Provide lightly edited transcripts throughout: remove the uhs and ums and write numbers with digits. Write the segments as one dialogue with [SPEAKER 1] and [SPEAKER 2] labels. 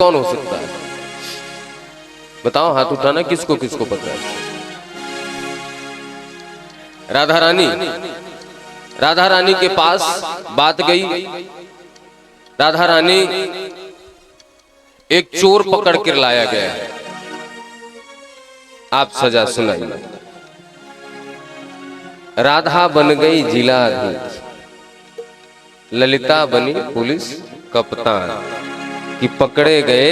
[SPEAKER 1] कौन हो सकता है? बताओ, हाथ उठाना, किसको किसको पता है? राधा रानी के पास बात गई। राधा रानी एक चोर पकड़ कर लाया गया है, आप सजा सुनाइए। राधा बन गई जिलाधीश, ललिता बनी पुलिस कप्तान, कि पकड़े गए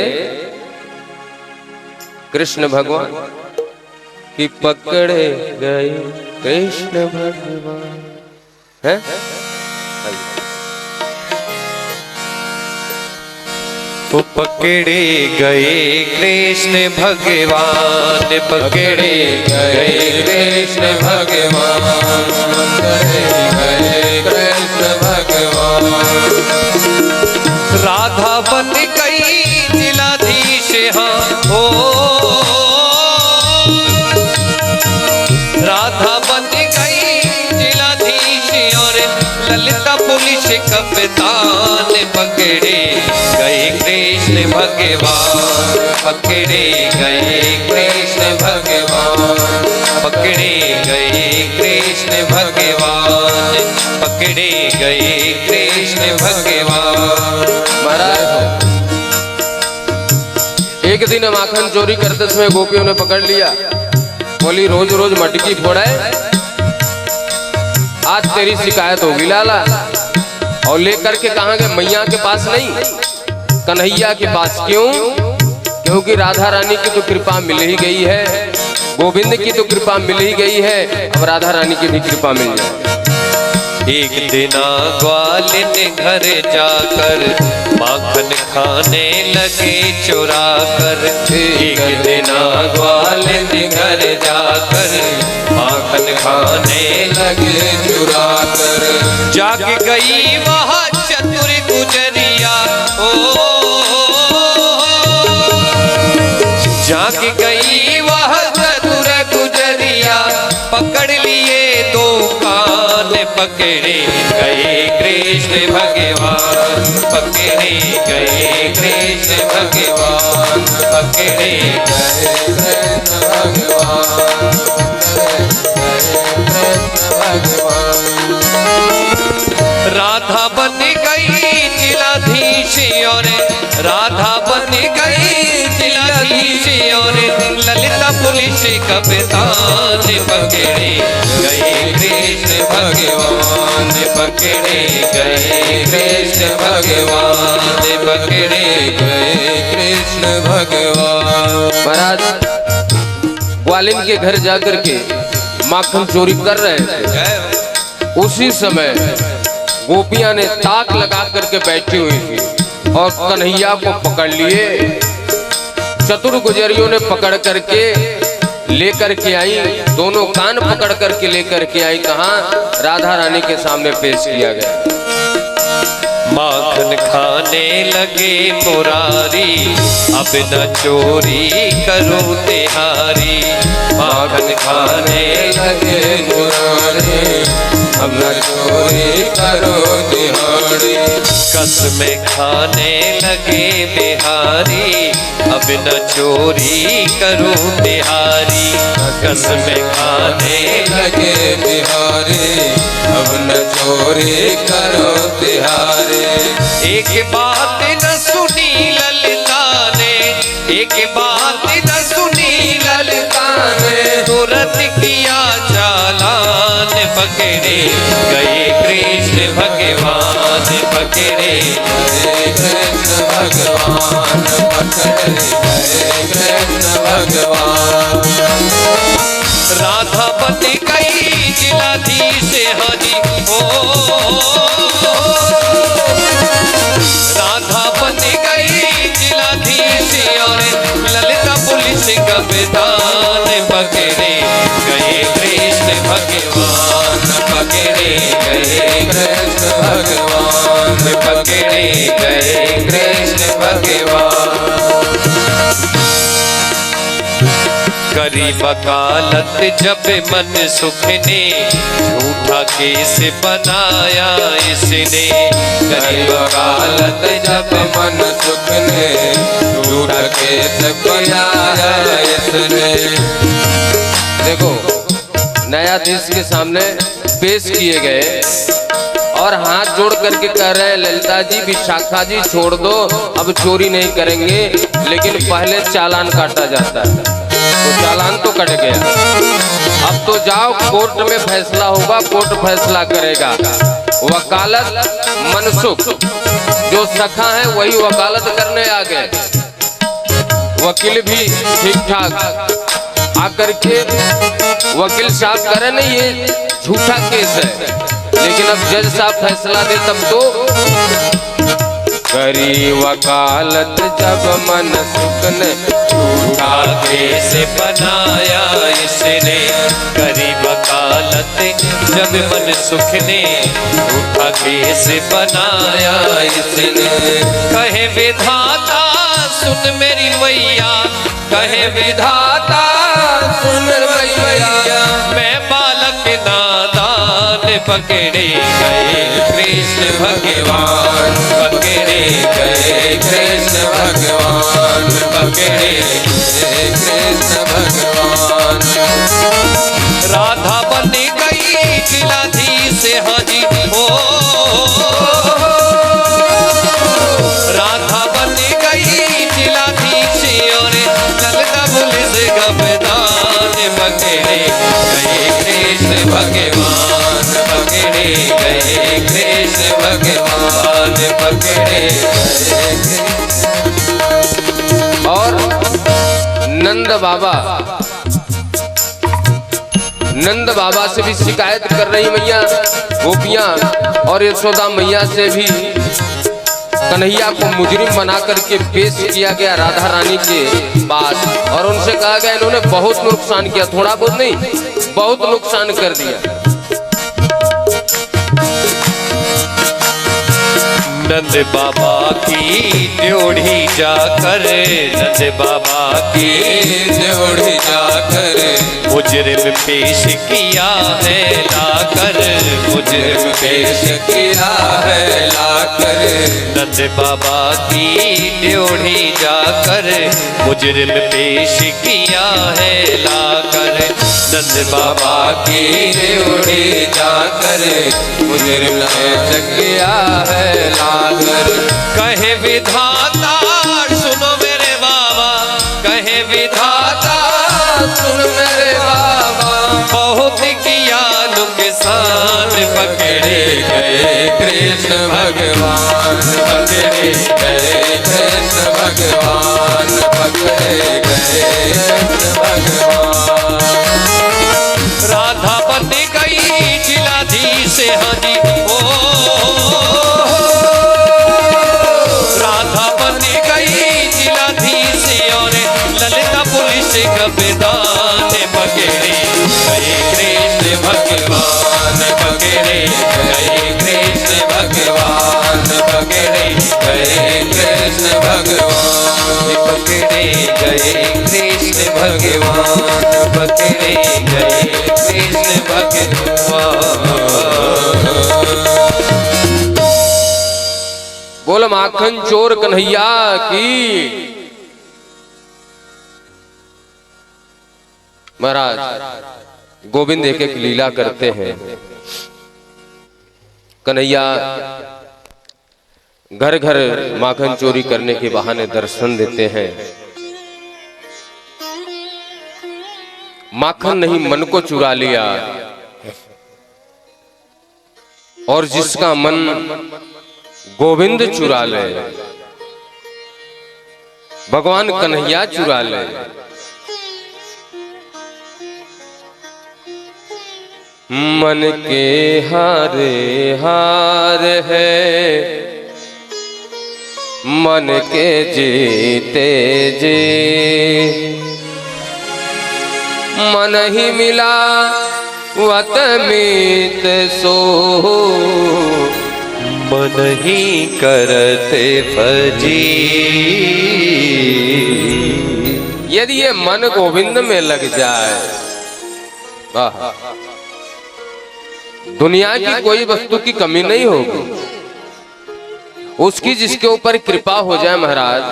[SPEAKER 1] कृष्ण भगवान, कि पकड़े गए कृष्ण भगवान। है
[SPEAKER 2] वो पकड़े गए कृष्ण भगवान, पकड़े गए कृष्ण भगवान, पकड़े गए कृष्ण भगवान। राधा बन गई जिलाधीश, हाँ हो राधा बन गई जिलाधीश और ललिता पुलिस कप्तान, पकड़े गए कृष्ण भगवान, पकड़े गए कृष्ण भगवान, पकड़े गए कृष्ण भगवान, पकड़े गए कृष्ण भगवान।
[SPEAKER 1] महाराज, एक दिन माखन चोरी करते समय गोपियों ने पकड़ लिया। बोली रोज रोज मटकी फोड़े, आज तेरी शिकायत होगी लाला। और लेकर के कहाँ गए? मैया के पास नहीं, कन्हैया के पास। क्यों? क्योंकि राधा रानी की तो कृपा मिल ही गई है, गोविंद की तो कृपा मिल ही गई है, अब राधा रानी की भी कृपा मिल जाए।
[SPEAKER 2] एक दिन ग्वालिन घर जाकर माखन खाने लगे चुरा कर, एक दिन ग्वालिन घर जाकर माखन खाने लगे चुरा कर। जाग गई वह चतुर गुजरिया, ओ जाग गई वह चतुर गुजरिया, पकड़ लिए दो कान, पकड़े गए कृष्ण भगवान, पकड़े गए कृष्ण भगवान, पकड़े गए कृष्ण भगवान, भगवान। राधा बन गई जिलाधीश और राधा बन गई जिलाधीश और ललिता पुलिस कप्तान, पकड़े गए कृष्ण भगवान, पकड़े गए कृष्ण भगवान, पकड़े गए कृष्ण भगवान।
[SPEAKER 1] महाराज, ग्वालिन के घर जाकर के माखन चोरी कर रहे थे। उसी समय गोपियां ने ताक लगा करके बैठी हुई थी और कन्हैया को पकड़ लिए। चतुर गुजरियों ने पकड़ करके लेकर के आई, दोनों कान पकड़ करके लेकर के आई। कहाँ? राधा रानी के सामने पेश किया गया।
[SPEAKER 2] माखन खाने लगे मुरारी, अब न चोरी करो तिहारी, माखन खाने लगे मुरारी, अब न चोरी करो तिहारी। कसमें खाने लगे बिहारी, अब न चोरी करो तिहारी, कसमें खाने लगे बिहारी, अब न चोरी करो तिहारी। एक बात न सुनी ललिता ने, एक बात न सुनी ललिता ने, तुरंत किया चालान, पकड़े गए कृष्ण भगवान, पकड़े गए कृष्ण भगवान, पकड़े गए कृष्ण भगवान। राधा बन गई जिलाधीश, हाजी हो राधा बन गई जिलाधीश और ललिता पुलिस कप्तान, पकड़े गए कृष्ण भगवान, पकड़े गए कृष्ण भगवान, पकड़े गए कृष्ण भगवान। करी वकालत जब मन सुख ने, झूठा केस बनाया इसने, करी वकालत जब मन सुख ने,
[SPEAKER 1] बनाया इसने। देखो न्यायाधीश के सामने पेश किए गए और हाथ जोड़ करके कह रहे हैं ललिता जी विशाखा जी छोड़ दो, अब चोरी नहीं करेंगे, लेकिन पहले चालान काटा जाता है। तो चालान तो कट गया, अब तो जाओ कोर्ट में फैसला होगा, कोर्ट फैसला करेगा। वकालत मनसुख, जो सखा है वही वकालत करने आ गए। वकील भी ठीक ठाक आकर के वकील साहब कह रहे नहीं ये झूठा केस है, लेकिन अब जज साहब फैसला दे तब तो करी वकालत जब मनसुख ने
[SPEAKER 2] झूठा केस बनाया इसने। करी वकालत जब मनसुख ने झूठा केस बनाया इसने। कहे विधाता सुन मेरी मैया, कहे विधाता सुन मेरी मैया, मैं बालक नादान पकड़े गए कृष्ण भगवान, पकड़े गए कृष्ण भगवान, पकड़े गए कृष्ण भगवान। राधा बन गई जिलाधीश हाजी हो, राधा बन गई जिलाधीश और ललिता पुलिस गबदान, पकड़े गए कृष्ण भगवान, पकड़े गए कृष्ण भगवान, पकड़े गए।
[SPEAKER 1] और नंद बाबा से भी शिकायत कर रही मैया गोपियां, और यशोदा मैया से भी कन्हैया को मुजरिम बना करके पेश किया गया राधा रानी के पास, और उनसे कहा गया इन्होंने बहुत नुकसान किया, थोड़ा बहुत नहीं बहुत नुकसान कर दिया।
[SPEAKER 2] नंद बाबा की ड्योढ़ी जाकर, नंद बाबा की ड्योढ़ी जाकर मुजरिम पेश किया है लाकर, मुजरिम पेश किया है लाकर। नंद बाबा की ड्योढ़ी जाकर मुजरिम पेश किया है लाकर, नंद बाबा की ड्योढ़ी जाकर मुजरिम पेश किया है लाकर। कहे विधाता सुनो मेरे बाबा, कहे विधाता सुन मेरे बाबा, बहुत किया नुकसान, पकड़े गए कृष्ण भगवान, पकड़े गए कृष्ण भगवान, पकड़े गए कृष्ण भगवान। राधा बन गई जिलाधीश हाजी ओ, राधा बन गई जिलाधीश और ललिता पुलिस गबदान, पकड़े गए कृष्ण भगवान, पकड़े गए कृष्ण भगवान, पकड़े गए कृष्ण भगवान, पकड़े गए कृष्ण भगवान, पकड़े गए कृष्ण भगवान।
[SPEAKER 1] बोल माखन चोर कन्हैया की। महाराज गोविंद एक एक लीला करते हैं। कन्हैया घर घर माखन चोरी करने के बहाने दर्शन देते हैं। माखन नहीं मन को चुरा लिया, और जिसका मन गोविंद चुरा ले, भगवान कन्हैया चुरा ले। मन के हारे हार है, मन के जीते जी, मन ही मिला वत मीत सो,
[SPEAKER 2] मन ही करते फजी।
[SPEAKER 1] यदि ये मन गोविंद में लग जाए, दुनिया की कोई वस्तु की कमी नहीं होगी। उसकी जिसके ऊपर कृपा हो जाए महाराज,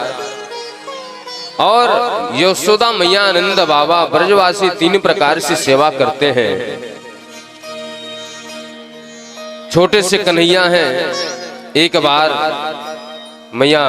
[SPEAKER 1] और यशोदा मैया आनंद बाबा ब्रजवासी 3 प्रकार से सेवा करते हैं। छोटे से कन्हैया हैं। एक बार मैया